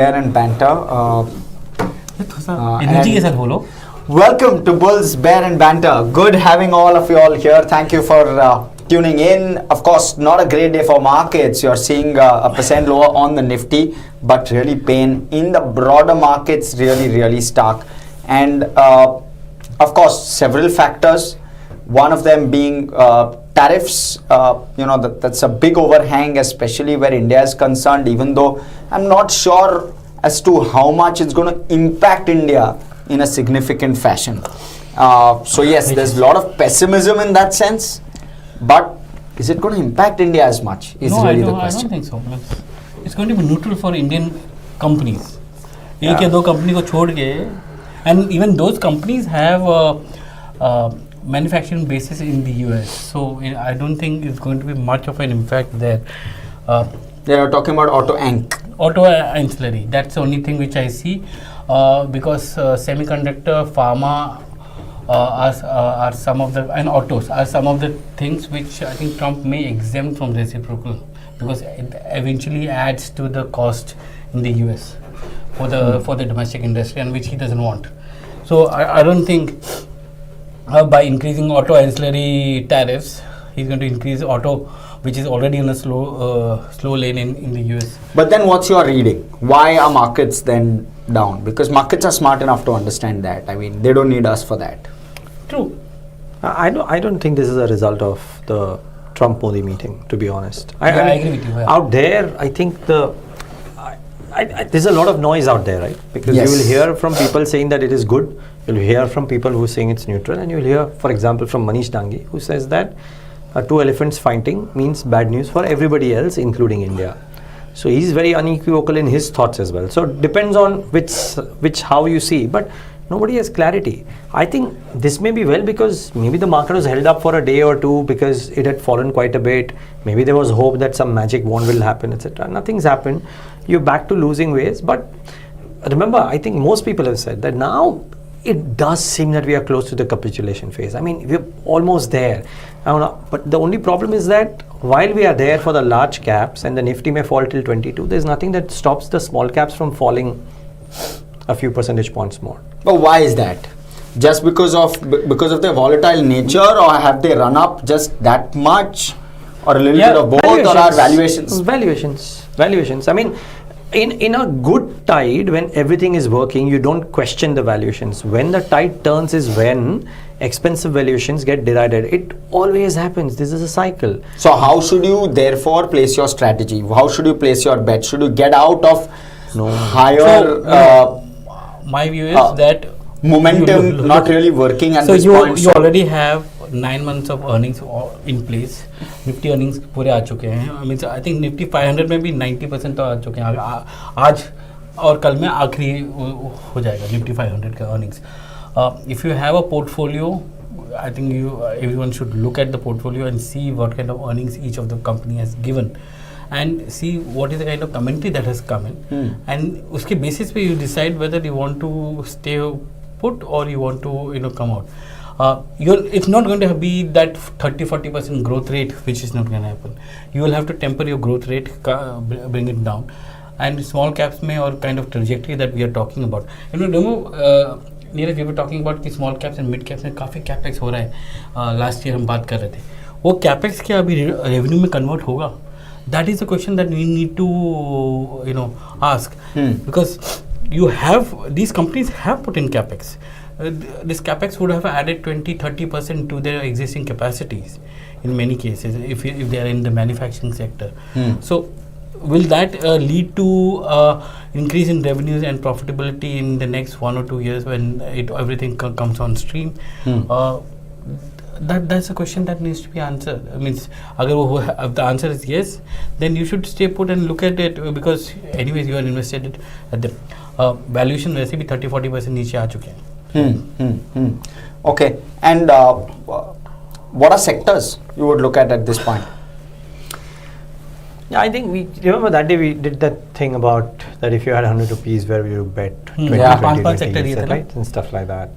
Bear and banter. Energy के साथ बोलो. Welcome to Bulls Bear and Banter. Good having all of you all here. Thank you for tuning in. Of course, not a great day for markets. You're seeing a percent lower on the Nifty, but really pain in the broader markets. Really stark. And of course, several factors. One of them being tariffs. That's a big overhang, especially where India is concerned. Even though I'm not sure as to how much it's going to impact India in a significant fashion. So yes, there's a lot of pessimism in that sense, but is it going to impact India as much? Is really the question. I don't think so. It's going to be neutral for Indian companies. एक या दो company को छोड़ के, and even those companies have manufacturing bases in the US. So I don't think it's going to be much of an impact there. They are talking about Auto ancillary. That's the only thing which I see, because semiconductor, pharma are some of the, and autos are some of the things which I think Trump may exempt from reciprocal, because it eventually adds to the cost in the US for the domestic industry, and which he doesn't want. So I don't think by increasing auto ancillary tariffs, he's going to increase auto, which is already in a slow lane in the US. But then what's your reading? Why are markets then down? Because markets are smart enough to understand that. I mean, they don't need us for that. True. I don't think this is a result of the Trump-Modi meeting, to be honest. I agree with you. Yeah. Out there, I think there's a lot of noise out there, right? Because yes, you will hear from people saying that it is good. You'll hear from people who are saying it's neutral. And you'll hear, for example, from Manish Dangi, who says that two elephants fighting means bad news for everybody else, including India. So he's very unequivocal in his thoughts as well. So it depends on which how you see, but nobody has clarity. I think this may be well because maybe the market was held up for a day or two because it had fallen quite a bit. Maybe there was hope that some magic wand will happen, etc. Nothing's happened. You're back to losing ways. But remember, I think most people have said that now it does seem that we are close to the capitulation phase. I mean, we're almost there. But the only problem is that while we are there for the large caps and the Nifty may fall till 22, there's nothing that stops the small caps from falling a few percentage points more. But why is that? Just because of their volatile nature, or have they run up just that much, or a little bit of both, or are valuations? Valuations. I mean, in a good tide, when everything is working, you don't question the valuations. When the tide turns is when expensive valuations get derided. It always happens. This is a cycle. So how should you therefore place your strategy? How should you place your bet? Should you get out of higher? My view is that momentum not really working at this point. So you already have 9 months of earnings in place. Nifty earnings पूरे आ चुके हैं. I mean, I think Nifty 500 में भी 90% तो आ चुके हैं. आज और कल में आखिरी हो जाएगा Nifty 500 का earnings. If you have a portfolio, I think everyone should look at the portfolio and see what kind of earnings each of the company has given, and see what is the kind of commentary that has come in, and उसके basis पे you decide whether you want to stay put or you want to come out. It's not going to be that 30-40% growth rate, which is not going to happen. You will have to temper your growth rate, bring it down, and small caps में or kind of trajectory that we are talking about. Niraj, we were talking about कि small caps and mid caps में काफ़ी capex हो रहा है. Last year हम बात कर रहे थे. वो capex क्या अभी revenue में convert होगा? That is the question that we need to ask, because these companies have put in capex. This capex would have added 20-30% to their existing capacities in many cases if they are in the manufacturing sector. So will that lead to increase in revenues and profitability in the next 1 or 2 years when everything comes on stream? That's a question that needs to be answered. I mean, if the answer is yes, then you should stay put and look at it, because anyways you are invested at the valuation वैसे भी 30-40% नीचे आ चुके हैं. Okay, and what are sectors you would look at this point? Yeah, I think remember that day we did that thing about that if you had 100 rupees, where will you bet 20, right, and stuff like that.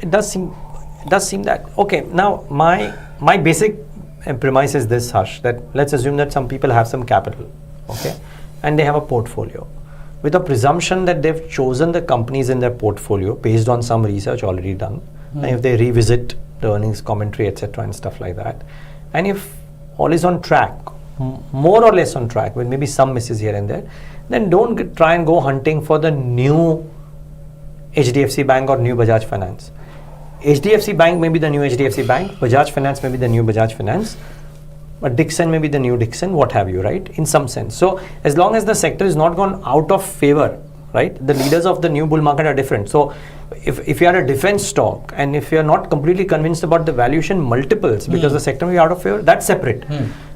It does seem that okay. Now my basic premise is this, Hersh, that let's assume that some people have some capital, okay, and they have a portfolio with a presumption that they've chosen the companies in their portfolio based on some research already done. And if they revisit the earnings commentary, etc., and stuff like that, and if all is on track, more or less on track, with maybe some misses here and there, then don't try and go hunting for the new HDFC Bank or new Bajaj Finance. HDFC Bank may be the new HDFC Bank, Bajaj Finance may be the new Bajaj Finance, but Dixon may be the new Dixon, what have you, right? In some sense. So as long as the sector is not gone out of favor, right? The leaders of the new bull market are different. So if you are a defense stock and if you are not completely convinced about the valuation multiples because the sector may be out of favor, that's separate.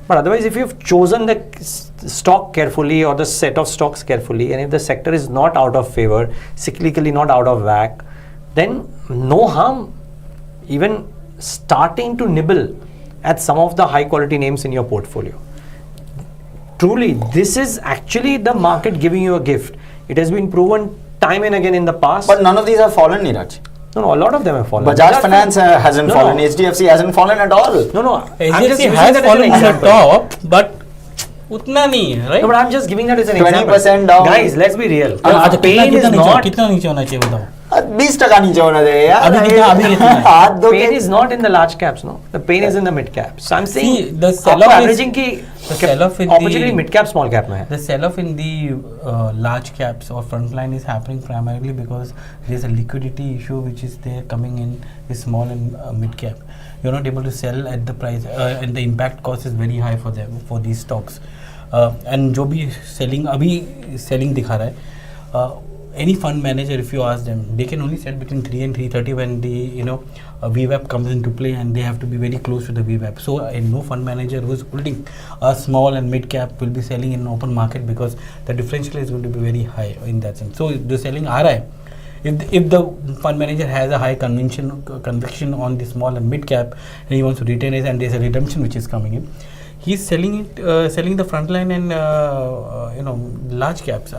But otherwise, if you've chosen the stock carefully or the set of stocks carefully, and if the sector is not out of favor, cyclically not out of whack, then no harm even starting to nibble at some of the high quality names in your portfolio. Truly, this is actually the market giving you a gift. It has been proven time and again in the past. But none of these have fallen, Niraj. No, a lot of them have fallen. Bajaj Finance hasn't fallen. HDFC hasn't fallen at all. No. HDFC has fallen to the top, but utna nahi hai, right? No, but I'm just giving that as an 20% example. down. Guys, let's be real. अच्छा, Pain is not. कितना नीचे होना चाहिए बताओ? 20% नीचे होना चाहिए यार. अभी कितना है? हाथ धो Pain के is not in the large caps, no. The pain is in the mid caps. So I'm saying See, the sell-off आपको is- averaging की the sell-off in opportunity the- mid cap, small cap में है. The sell-off in the large caps or frontline is happening primarily because there is a liquidity issue which is there coming in the small and mid cap. You're not able to sell at the price, and the impact cost is very high for them, for these stocks. And जो भी selling अभी selling दिखा रहा है, any fund manager, if you ask them, they can only sell between 3 and 330 when the VWAP comes into play, and they have to be very close to the VWAP. So no fund manager who is holding a small and mid cap will be selling in open market because the differential is going to be very high in that sense. So the selling आ रहा है. If the fund manager has a high conviction on the small and mid cap and he wants to retain it, and there's a redemption which is coming in, he's selling the front line and large caps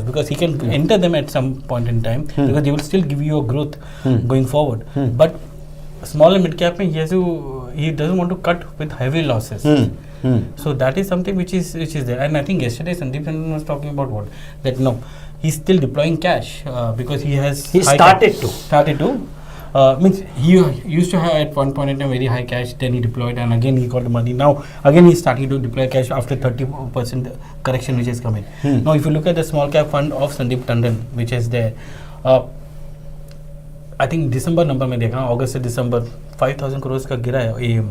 because he can enter them at some point in time because they will still give you a growth going forward. But small and mid cap, he doesn't want to cut with heavy losses. So that is something which is there. And I think yesterday Sandeep was talking about what, that no, he's still deploying cash because he started to. Means he used to have at one point in time very high cash, then he deployed, and again he got the money. Now again he's starting to deploy cash after 30% correction which has come in. Now if you look at the small cap fund of Sandeep Tandon which is there, I think December number में देखा, August से December 5,000 crores का गिरा है AUM,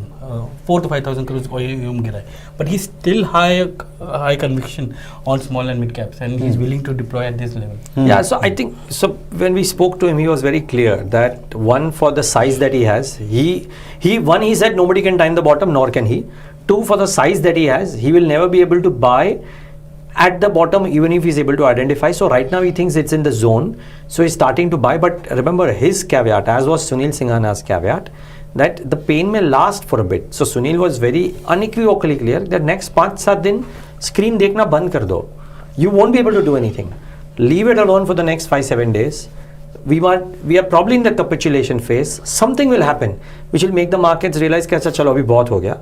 4 to 5,000 crores का AUM गिरा है, but he's still high conviction on small and mid caps, and he's willing to deploy at this level. Yeah, so I think when we spoke to him, he was very clear that one, for the size that he has, he said nobody can time the bottom, nor can he. Two, for the size that he has, he will never be able to buy at the bottom even if he's able to identify. So right now he thinks it's in the zone, so he's starting to buy. But remember his caveat, as was Sunil Singhana's caveat, that the pain may last for a bit. So Sunil was very unequivocally clear that next 5-7 दिन screen देखना बंद कर दो. You won't be able to do anything. Leave it alone for the next 5-7 days. We are probably in the capitulation phase. Something will happen which will make the markets realize कि अच्छा चलो अभी बहुत हो गया.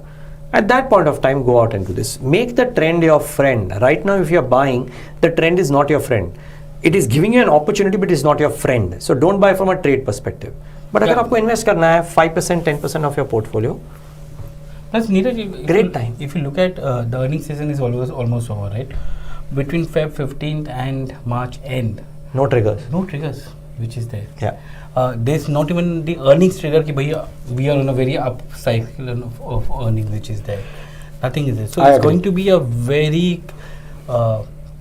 At that point of time, go out and do this. Make the trend your friend. Right now, if you're buying, the trend is not your friend. It is giving you an opportunity, but it's not your friend. So don't buy from a trade perspective. But अगर आपको invest करना है 5%, 10% of your portfolio, Plus, Niraj, great time. If you look at the earnings season is almost over, right? Between Feb 15th and March end, no triggers. no triggers, which is there. Yeah. There's not even the earnings trigger ki bhaiya we are on a very up cycle of earnings which is there. Nothing is there. So it's going to be a very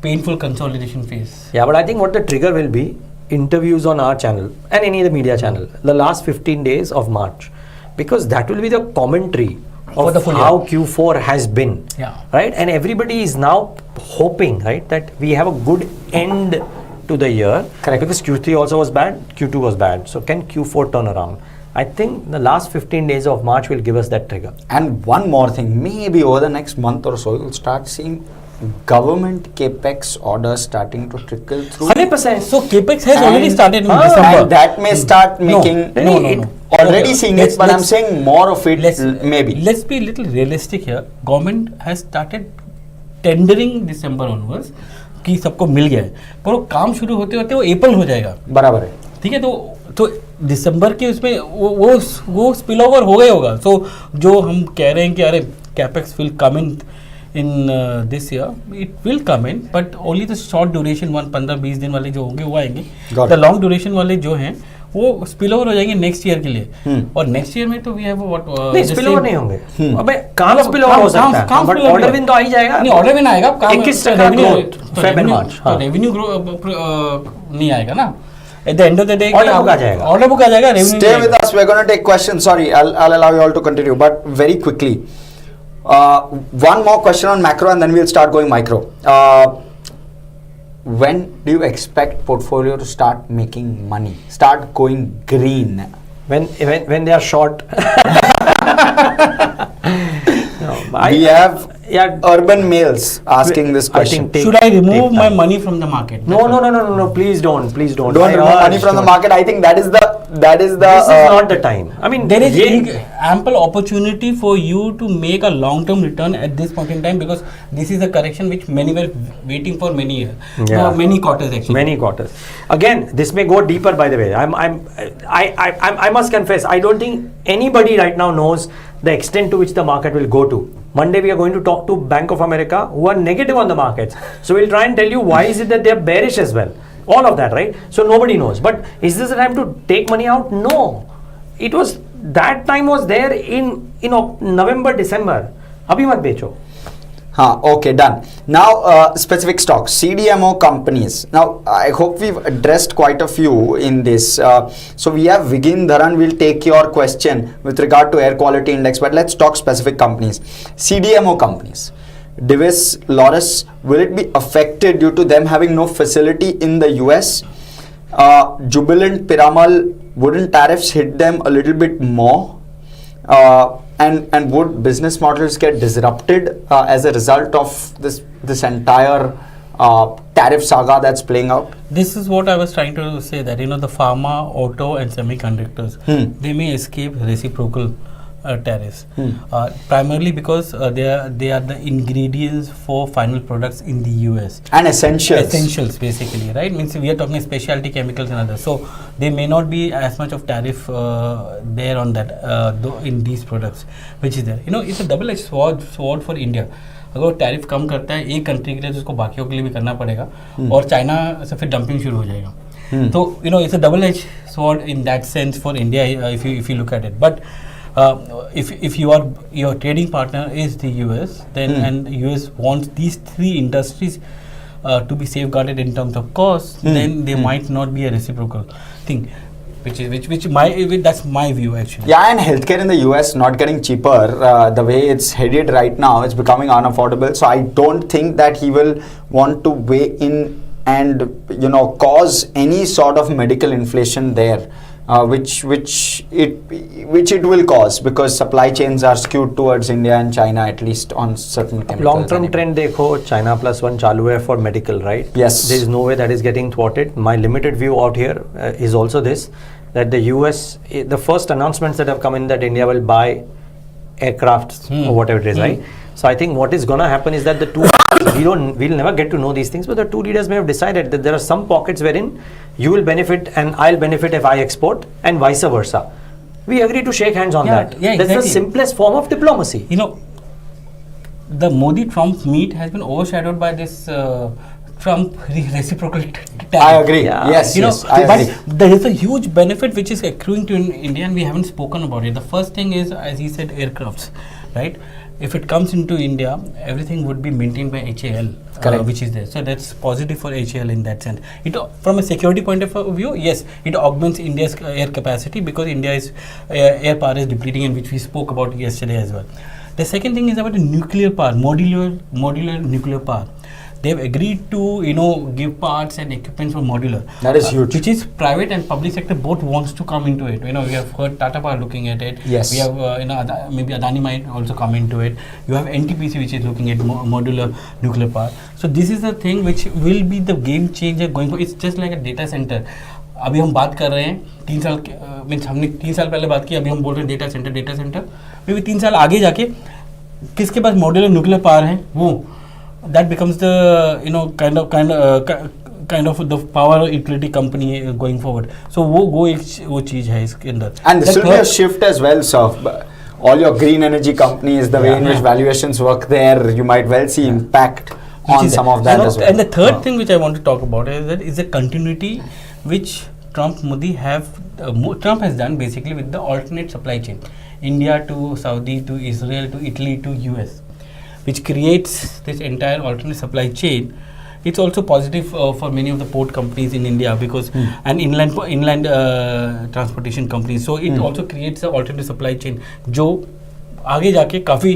painful consolidation phase. Yeah, but I think what the trigger will be, interviews on our channel and any other media channel, the last 15 days of March, because that will be the commentary of the full how Q4 has been. Yeah. Right? And everybody is now hoping, right, that we have a good end to the year. Correct. Because Q3 also was bad, Q2 was bad. So can Q4 turn around? I think the last 15 days of March will give us that trigger. And one more thing, maybe over the next month or so, you'll start seeing government capex orders starting to trickle through. 100%. So capex has already started in December. And that may start making. No. Already seeing it, but I'm saying more of it maybe. Let's be a little realistic here. Government has started tendering December onwards. कि सबको मिल गया है, पर वो काम शुरू होते होते वो अप्रैल हो जाएगा, बराबर है, ठीक है। तो दिसंबर के उसमें वो स्पिल ओवर हो गया होगा। सो जो हम कह रहे हैं कि अरे capex will come in this year, it will come in, but only the short duration 15-20 दिन वाले जो होंगे वो आएंगे। द लॉन्ग ड्यूरेशन वाले जो हैं वो स्पिल ओवर हो जाएंगे नेक्स्ट ईयर के लिए। और नेक्स्ट ईयर में तो वी हैव व्हाट नहीं, स्पिल ओवर नहीं होंगे। अबे काम स्पिल ओवर हो सकता है, बट ऑर्डर विन तो आ ही जाएगा। नहीं, ऑर्डर विन आएगा, 21% growth Feb and March, revenue नहीं आएगा ना। At the end of the day, order book आ जाएगा। Order book आ जाएगा, revenue Stay with us. We're going to take questions. Sorry, I'll allow you all to continue, but very quickly. One more question on macro, and then we'll start going micro. When do you expect portfolio to start making money, start going green? When they are short. We have urban males asking this question. Should I remove my money from the market? No, please don't. Don't remove money from the market. I think that is the this is not the time. I mean, there is ample opportunity for you to make a long term return at this point in time, because this is a correction which many were waiting for many years. Many quarters actually. Many quarters. Again, this may go deeper, by the way. I must confess, I don't think anybody right now knows the extent to which the market will go to. Monday we are going to talk to Bank of America, who are negative on the markets. So we'll try and tell you why is it that they are bearish as well. All of that, right? So nobody knows. But is this the time to take money out? No. It was, that time was there in November, December. Abhi mat becho. Okay, done. Now, specific stocks, CDMO companies. Now, I hope we've addressed quite a few in this. So, we have Vigin Dharan will take your question with regard to air quality index, but let's talk specific companies. CDMO companies. Divis, Loris, will it be affected due to them having no facility in the US? Jubilant, Piramal, wouldn't tariffs hit them a little bit more? And would business models get disrupted as a result of this entire tariff saga that's playing out? This is what I was trying to say, that the pharma, auto and semiconductors, they may escape reciprocal tariffs, primarily because they are the ingredients for final products in the US and essentials basically, right? Means we are talking specialty chemicals and others, so there may not be as much of tariff there on that in these products, which is there. It's a double-edged sword for India. अगर tariff कम करता है एक country के लिए तो उसको बाकियों के लिए भी करना पड़ेगा, और चाइना से फिर डंपिंग शुरू हो जाएगा. तो it's a double edge sword in that sense for India if you look at it. But if your trading partner is the US, then and US wants these three industries to be safeguarded in terms of cost, then there might not be a reciprocal thing, which that's my view actually. Yeah, and healthcare in the US not getting cheaper, the way it's headed right now, it's becoming unaffordable. So I don't think that he will want to weigh in and cause any sort of medical inflation there. Which it will cause, because supply chains are skewed towards India and China, at least on certain chemicals. Long term trend dekho, China +1 chalu hai for medical, right? Yes. There is no way that is getting thwarted. My limited view out here is also this, that the US, the first announcements that have come in that India will buy aircrafts or whatever it is, right? So I think what is going to happen is that the two, we'll never get to know these things, but the two leaders may have decided that there are some pockets wherein you will benefit and I'll benefit if I export, and vice versa. We agree to shake hands on that. Yeah, That's the simplest form of diplomacy. The Modi-Trump meet has been overshadowed by this Trump reciprocal tariff. I agree. Yeah. Yes, I agree. But there is a huge benefit which is accruing to India, and we haven't spoken about it. The first thing is, as he said, aircrafts, right? If it comes into India, everything would be maintained by HAL, which is there. So that's positive for HAL in that sense. From a security point of view, yes, it augments India's air capacity, because India's air power is depleting, and which we spoke about yesterday as well. The second thing is about the nuclear power, modular nuclear power. They've agreed to give parts and equipment for modular. That is huge. Which is private and public sector both wants to come into it. We have heard Tata Power looking at it. Yes. We have maybe Adani might also come into it. You have NTPC which is looking at modular nuclear power. So this is the thing which will be the game changer going forward. It's just like a data center. अभी हम बात कर रहे हैं 3 साल means हमने 3 साल पहले बात की, अभी हम बोल रहे हैं डेटा सेंटर मे भी 3 साल आगे जाके किसके पास मॉड्यूलर न्यूक्लियर पावर है वो that becomes the kind of the power utility company going forward. So वो चीज है इसके अंदर. And this will be a shift as well, so all your green energy companies, the way in which valuations work there, you might well see impact on some of that as well. And the third thing which I want to talk about is the continuity which Trump has done basically with the alternate supply chain, India to Saudi to Israel to Italy to US, which creates this entire alternate supply chain. It's also positive for many of the port companies in India because and inland transportation companies. So it also creates an alternate supply chain जो आगे जाके काफी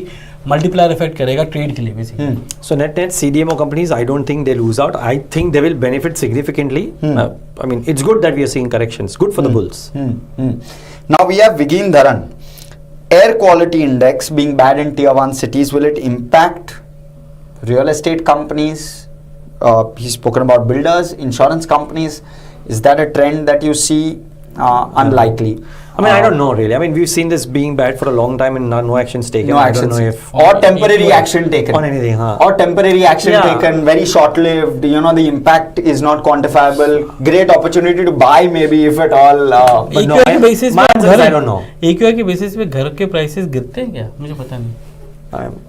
multiplier effect करेगा trade के लिए basically. So net CDMO companies, I don't think they lose out. I think they will benefit significantly. I mean, it's good that we are seeing corrections. Good for the bulls. Now we have Vigeen Dharan. Air quality index being bad in tier 1 cities, will it impact real estate companies? He's spoken about builders, insurance companies. Is that a trend that you see? Unlikely. I mean, I don't know really. I mean, we've seen this being bad for a long time and no actions taken. No actions. I don't know if or temporary action taken. On anything, or temporary action taken, very short-lived. You know, the impact is not quantifiable. Great opportunity to buy maybe if at all. But no, I don't know. AQI के basis पे घर के prices गिरते हैं क्या? मुझे पता नहीं.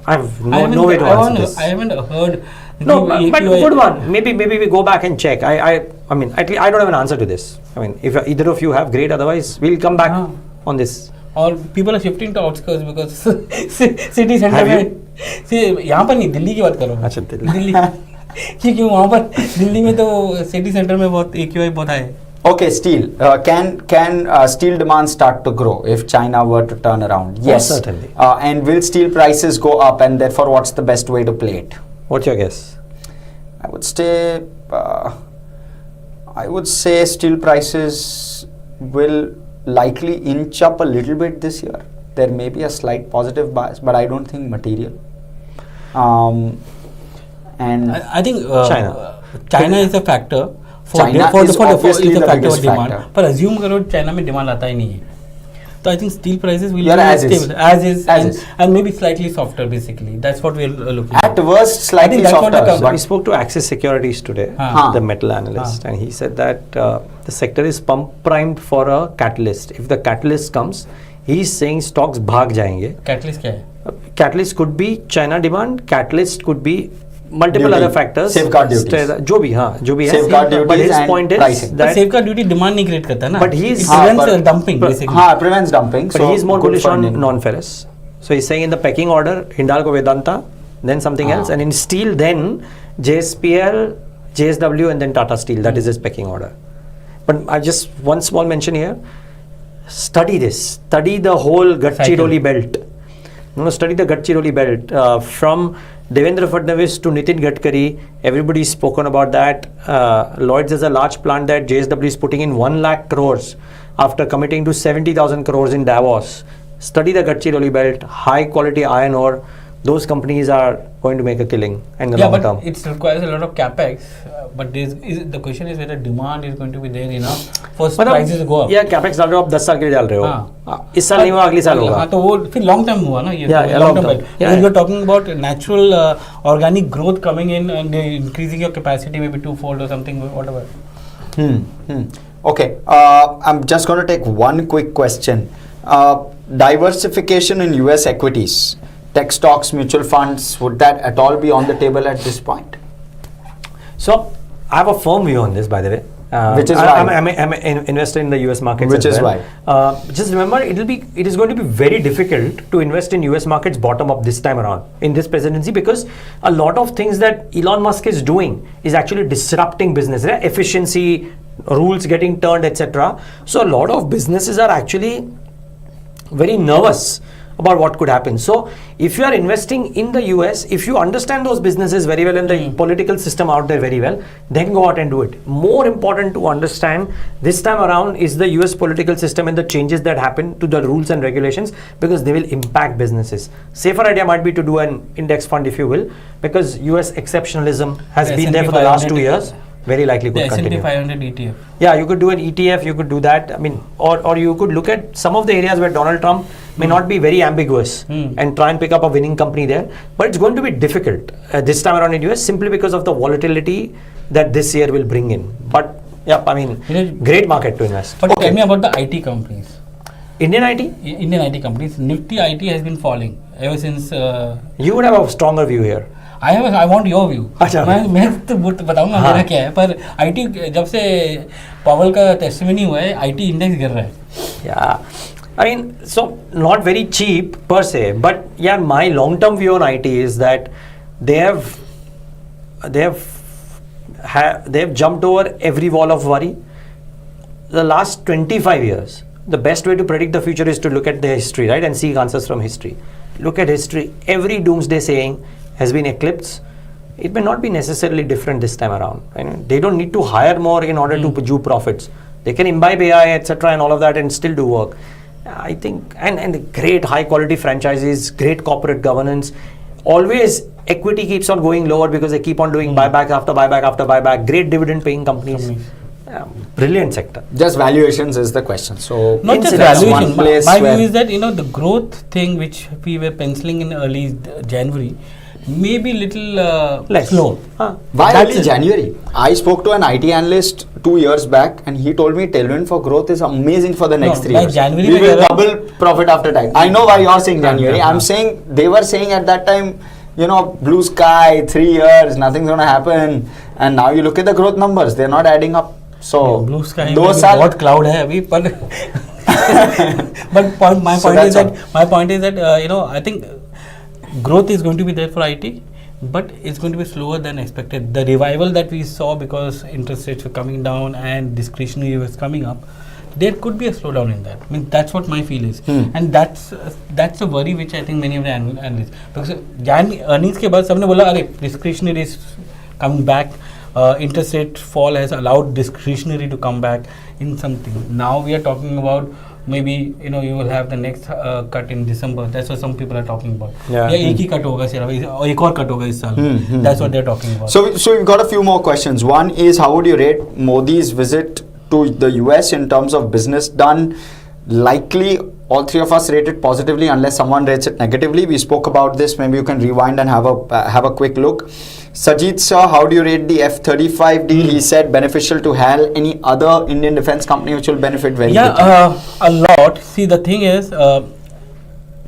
I have no way to answer this. I haven't heard. No, but good one. Maybe we go back and check. I mean, at least I don't have an answer to this. I mean, if either of you have, great. Otherwise, we'll come back on this. Or people are shifting to outskirts because city center में. See, यहाँ पर नहीं, दिल्ली की बात करो. अच्छा, दिल्ली. क्योंकि वहाँ पर दिल्ली में तो city center में बहुत AQI बहुत है. Okay, steel. Can steel demand start to grow if China were to turn around? Yes, certainly. And will steel prices go up? And therefore, what's the best way to play it? What's your guess? I would say steel prices will likely inch up a little bit this year. There may be a slight positive bias, but I don't think material. And I think China is a factor. China is obviously the biggest factor. पर assume करो China में demand आता ही नहीं है. So I think steel prices will be stable, and maybe slightly softer basically. That's what we're looking at. At worst, slightly softer. But we spoke to Axis Securities today, the metal analyst, and he said that the sector is primed for a catalyst. If the catalyst comes, he's saying stocks भाग जाएंगे. Catalyst क्या है? Catalyst could be China demand. Catalyst could be multiple other factors. Safeguard duties. जो भी है. Safeguard duties. But his point is that safeguard duty demand नहीं create करता ना. But he is prevents dumping basically. Prevents dumping. But he is more bullish on non-ferrous. So he's saying in the pecking order, Hindalco Vedanta, then something else, and in steel, then JSPL, JSW, and then Tata Steel. That is his pecking order. But I just one small mention here. Study this. Study the whole Gadchiroli belt. Study the Gadchiroli belt from Devendra Fadnavis to Nitin Gadkari. Everybody's spoken about that. Lloyds is a large plant that JSW is putting in 1 lakh crores after committing to 70,000 crores in Davos. Study the Gadchiroli belt, high quality iron ore. Those companies are going to make a killing in the long term. It requires a lot of capex. But the question is whether demand is going to be there enough for prices to go up. Yeah, capex डाल रहे हो आप 10 साल के लिए डाल रहे हो. इस साल नहीं हुआ अगले साल होगा. तो वो फिर long term हुआ ना ये. Long term. You are talking about natural organic growth coming in and increasing your capacity maybe twofold or something, whatever. Okay, I'm just going to take one quick question. Diversification in US equities, tech stocks, mutual funds, would that at all be on the table at this point? So I have a firm view on this, by the way. Which is why I'm an investor in the US markets. Which is why. Just remember, it is going to be very difficult to invest in US markets bottom up this time around in this presidency, because a lot of things that Elon Musk is doing is actually disrupting business, right? Efficiency, rules getting turned, etc. So a lot of businesses are actually very nervous about what could happen. So if you are investing in the US, if you understand those businesses very well and the political system out there very well, then go out and do it. More important to understand this time around is the US political system and the changes that happen to the rules and regulations, because they will impact businesses. Safer idea might be to do an index fund, if you will, because US exceptionalism has been there for the last 2 years. Very likely could continue. S&P 500 ETF. Yeah, you could do an ETF, you could do that. I mean, or you could look at some of the areas where Donald Trump may not be very ambiguous and try and pick up a winning company there, but it's going to be difficult this time around in US simply because of the volatility that this year will bring in. But yeah, I mean, great market to invest. But tell me about the IT companies. Indian IT? Indian IT companies. Nifty IT has been falling ever since. You would have a stronger view here. I want your view. मैं तो बताऊंगा मेरा क्या है, पर IT जब से पावल का टेस्टिमनी हुआ है, IT इंडेक्स गिर रहा है. Yeah, I mean, so not very cheap per se, but yeah, my long-term view on IT is that they have jumped over every wall of worry. The last 25 years, the best way to predict the future is to look at the history, right, and seek answers from history. Look at history. Every doomsday saying has been eclipsed. It may not be necessarily different this time around. And they don't need to hire more in order to do profits. They can imbibe AI, etc., and all of that, and still do work. I think, and great high quality franchises, great corporate governance. Always equity keeps on going lower because they keep on doing buyback after buyback after buyback. Great dividend paying companies. Brilliant sector. Just valuations is the question. So not just valuation. My view is that the growth thing which we were penciling in early January may be little slow. Why early January? I spoke to an IT analyst 2 years back, and he told me tailwind for growth is amazing for the next 3 years. January we will double profit after tax. I know why you're saying January. I'm saying they were saying at that time, blue sky, 3 years, nothing's gonna happen. And now you look at the growth numbers, they're not adding up. So blue sky those are what cloud hai abhi, but my point is that I think growth is going to be there for IT, but it's going to be slower than expected. The revival that we saw because interest rates were coming down and discretionary was coming up, there could be a slowdown in that. I mean, that's what my feel is, and that's a worry which I think many of the analysts, because earnings ke baad sabne bola, "Arey, discretionary is coming back." Interest rate fall has allowed discretionary to come back in something. Now we are talking about maybe you will have the next cut in December. That's what some people are talking about. Yeah, एक ही cut होगा सिर्फ, एक और cut होगा इस साल. That's what they're talking about. So we've got a few more questions. One is, how would you rate Modi's visit to the US in terms of business done? Likely, all three of us rate it positively unless someone rates it negatively. We spoke about this. Maybe you can rewind and have a quick look. Sajeet sir, how do you rate the F-35 deal? He said beneficial to HAL. Any other Indian defense company which will benefit very quickly? A lot. See, the thing is,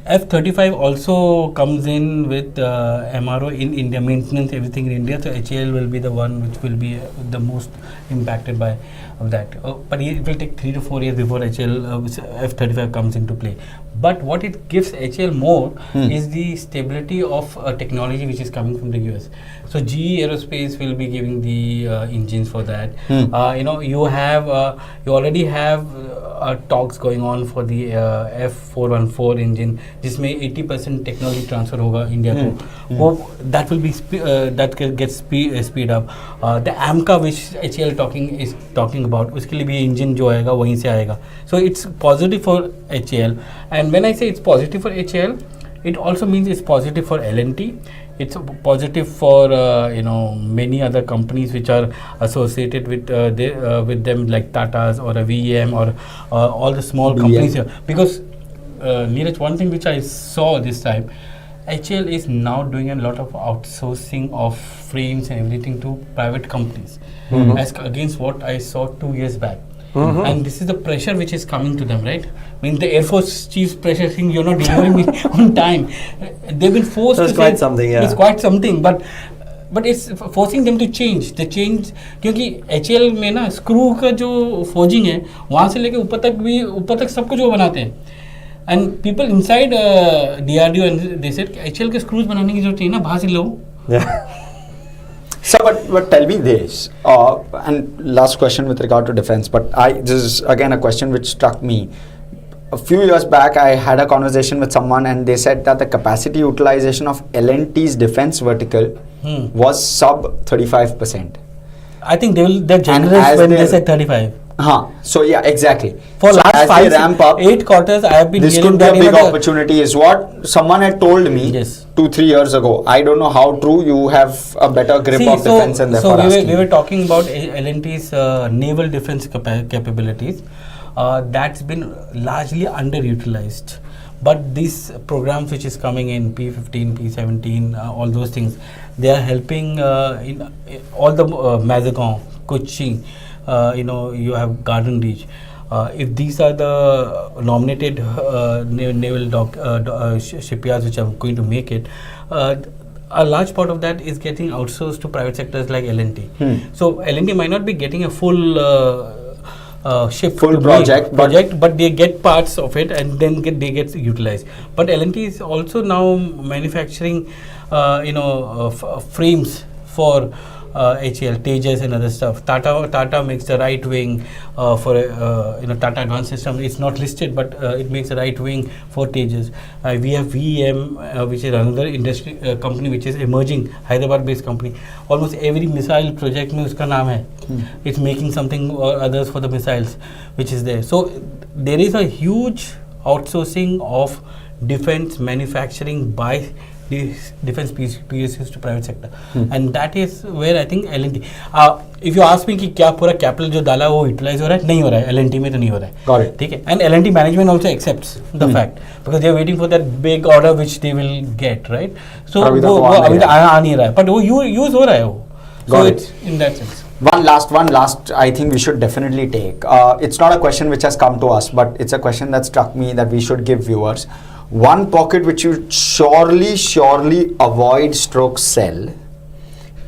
F-35 also comes in with MRO in India, maintenance, everything in India. So HAL will be the one which will be the most impacted by that. But it will take 3 to 4 years before F-35 comes into play. But what it gives HAL more is the stability of technology which is coming from the US. So GE Aerospace will be giving the engines for that. You already have talks going on for the F414 engine, जिसमें 80% technology transfer होगा India को. That will be that gets speed up. The AMCA which HAL is talking about, उसके लिए भी engine जो आएगा वहीं से आएगा. So it's positive for HAL. And when I say it's positive for HAL, it also means it's positive for L&T. It's positive for many other companies which are associated with them, like Tata's or a VEM or all the small companies here. Because Niraj, one thing which I saw this time, HAL is now doing a lot of outsourcing of frames and everything to private companies, as against what I saw 2 years back. And this is the pressure which is coming to them, right? I mean, the Air Force chief's pressure saying you're not delivering me on time. They've been forced to quite something, yeah. It's quite something, but it's forcing them to change. The change, क्योंकि HAL में ना screw का जो forging है, वहाँ से लेके ऊपर तक सब कुछ वो बनाते हैं. And people inside DRDO and they said HAL के screws बनाने की जरूरत नहीं ना, बाहर से लो. So, but tell me this, and last question with regard to defense, but this is again a question which struck me. A few years back, I had a conversation with someone and they said that the capacity utilization of L&T's defense vertical was sub 35%. I think they're generous when they said 35. So yeah, exactly. For so last 8 quarters, I have been this could be a big opportunity is what someone had told me 2-3 years ago. I don't know how true. You have a better grip of defense and therefore we were talking about L&T's naval defense capabilities. That's been largely underutilized. But these programs which is coming in P15, P17, all those things, they are helping in all the Mazagon, Kochi, you have Garden Reach. If these are the nominated naval shipyards which are going to make it, a large part of that is getting outsourced to private sectors like L&T. So L&T might not be getting a full ship full project, but they get parts of it and then they get utilized. But L&T is also now manufacturing frames for HAL, Tejas and other stuff. Tata makes the right wing for Tata Advanced System. It's not listed, but it makes the right wing for Tejas. We have VEM, which is another industry company which is emerging, Hyderabad-based company. Almost every missile project में उसका नाम है. It's making something or others for the missiles, which is there. So there is a huge outsourcing of defense manufacturing by the defense PSUs to private sector, and that is where I think L&T. If you ask me कि क्या पूरा capital जो डाला वो utilize हो रहा है, नहीं हो रहा है, L&T में तो नहीं हो रहा है. Got it. ठीक है. And L&T management also accepts the fact because they are waiting for that big order which they will get, right? So अभी वो अभी तक आ नहीं रहा है, but वो use हो रहा है वो. So it's in that sense. One last I think we should definitely take. It's not a question which has come to us, but it's a question that struck me that we should give viewers. One pocket which you surely avoid stroke sell,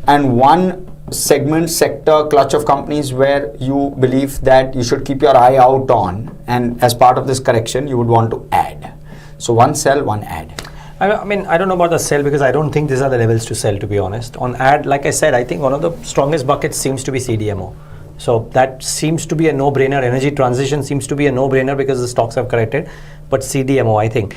and one segment, sector, clutch of companies where you believe that you should keep your eye out on, and as part of this correction you would want to add. So one sell, one add. I mean, I don't know about the sell because I don't think these are the levels to sell, to be honest. On add, like I said, I think one of the strongest buckets seems to be CDMO. So that seems to be a no-brainer. Energy transition seems to be a no-brainer because the stocks have corrected. But CDMO, I think.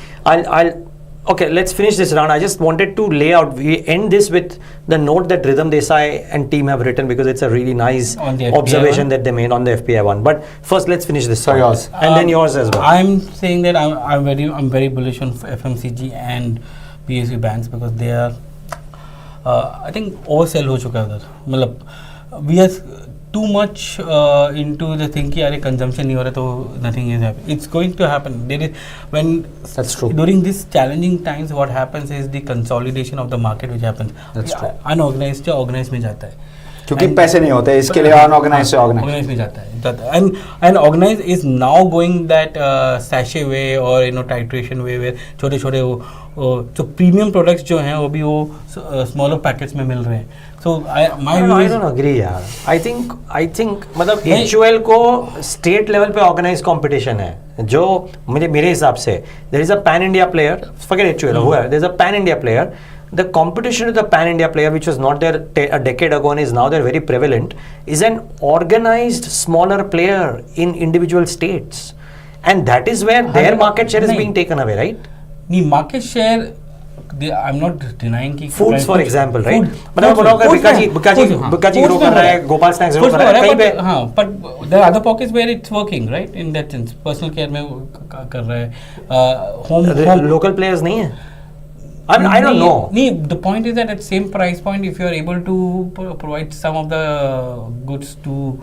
Okay, let's finish this round. I just wanted to lay out, we end this with the note that Rhythm Desai and team have written because it's a really nice observation that they made on the FPI one. But first, let's finish this. So yours. And then yours as well. I'm saying that I'm very bullish on FMCG and PSU banks because they are, I think, oversell ho chuka hai udhar. Matlab, we are too much into the thing कि consumption नहीं हो रहा तो nothing is happening. It's going to happen. That's true. During these challenging times, what happens is the consolidation of the market which happens. That's true. Unorganized से organized में जाता है. क्योंकि पैसे नहीं होते इसके लिए unorganized से organized में जाता है. And organized is now going that sachet way or titration way where छोटे जो premium products जो हैं वो भी वो smaller packets में मिल रहे हैं. So I don't agree यार. I think मतलब HUL को state level पे organized competition है जो मेरे हिसाब से there is a pan India player, forget HUL whoever, there is a pan India player. The competition with the pan India player, which was not there a decade ago and is now there very prevalent, is an organized smaller player in individual states, and that is where their market share is being taken away, right? The market share, I'm not denying कि foods for example, right? मतलब Bikaji grow कर रहा है, Gopal snacks grow कर रहा है कहीं पे. हाँ, but there are other pockets where it's working, right? In that sense, personal care में कर रहा है, home local players नहीं है. I don't know. The point is that at same price point, if you are able to provide some of the goods to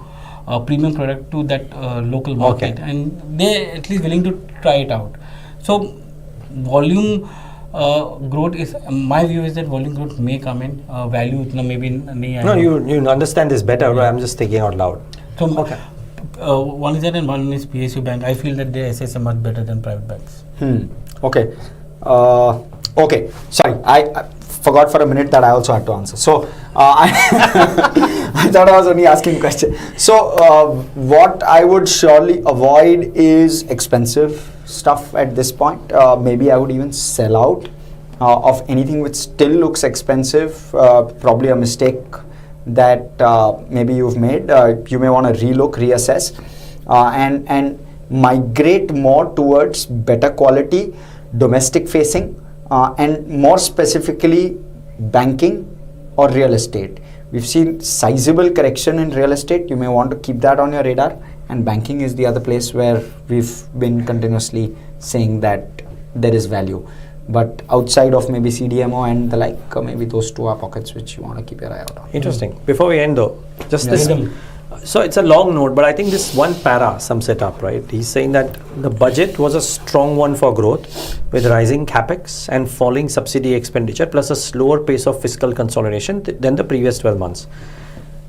premium product to that local market, and they at least willing to try it out. So volume growth is, my view is that volume growth may come in, value itna maybe nahi aayega. No, you understand this better, but I'm just thinking out loud. So one is that and one is PSU bank. I feel that their assets are much better than private banks. Okay. Okay, sorry, I forgot for a minute that I also had to answer. So, I thought I was only asking a question. So, what I would surely avoid is expensive stuff at this point. Maybe I would even sell out of anything which still looks expensive. Probably a mistake that maybe you've made. You may want to reassess, and migrate more towards better quality, domestic facing. And more specifically, banking or real estate. We've seen sizable correction in real estate. You may want to keep that on your radar. And banking is the other place where we've been continuously saying that there is value. But outside of maybe CDMO and the like, maybe those two are pockets which you want to keep your eye out on. Interesting. Before we end though, just this So it's a long note, but I think this one para sums it up, right? He's saying that the budget was a strong one for growth with rising capex and falling subsidy expenditure plus a slower pace of fiscal consolidation than the previous 12 months.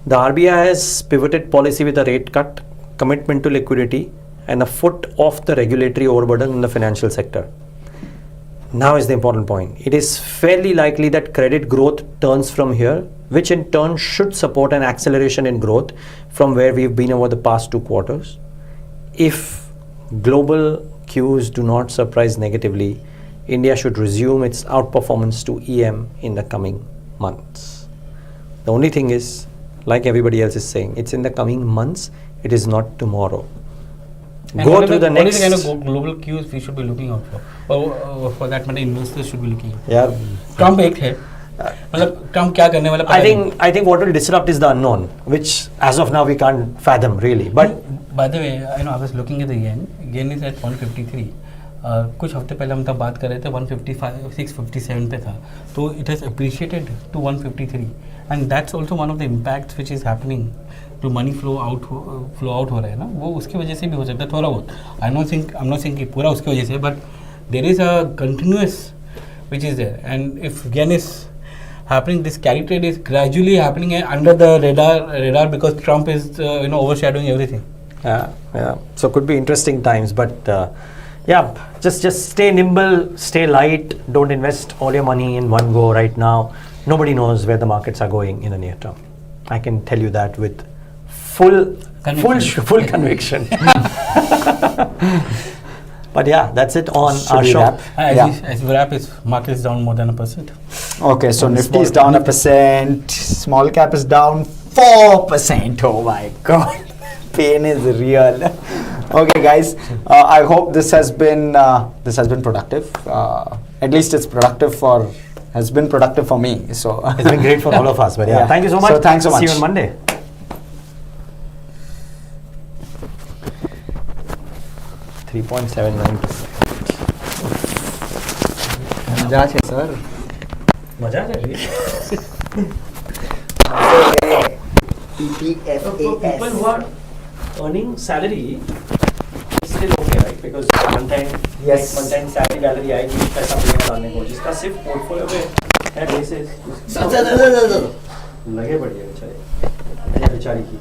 The RBI has pivoted policy with a rate cut, commitment to liquidity, and a foot off the regulatory overburden in the financial sector. Now is the important point. It is fairly likely that credit growth turns from here, which in turn should support an acceleration in growth from where we've been over the past 2 quarters. If global cues do not surprise negatively, India should resume its outperformance to EM in the coming months. The only thing is, like everybody else is saying, it's in the coming months, it is not tomorrow. And Go through the next. What is the kind of global cues we should be looking out for? Or for that matter, investors should be looking. Yeah. Trump एक है. मतलब Trump क्या करने वाला? I think what will disrupt is the unknown, which as of now we can't fathom really. But by the way, I was looking at the yen. Yen is at 153. कुछ हफ्ते पहले हम तब बात कर रहे थे 155, 657 पे था. तो it has appreciated to 153, and that's also one of the impacts which is happening. जो मनी फ्लो आउट हो रहा है ना, वो उसकी वजह से भी हो सकता है थोड़ा बहुत. I'm not saying कि पूरा उसकी वजह से, but there is a continuous which is there, and if yen is happening, this carry trade is gradually happening under the radar because Trump is overshadowing everything. Yeah. So could be interesting times, but just stay nimble, stay light. Don't invest all your money in one go right now. Nobody knows where the markets are going in the near term. I can tell you that with full conviction. But yeah, that's it on our show. As we wrap, market is down more than 1%. Okay, so Nifty is down 1%, small cap is down 4%. Oh my God, pain is real. Okay, guys, I hope this has been productive. At least it's has been productive for me. So it's been great for all of us. But yeah, thank you so much. So thanks so much. See you on Monday. 3.79%. मजा है sir. मजा है really? People who are earning salary is still okay, right? Because one time salary gallery आएगी, पैसा मिलेगा डालने को. जिसका सिर्फ पोर्टफोलियो पे है बेसिस. लगे बढ़िया बेचारे. बेचारी की.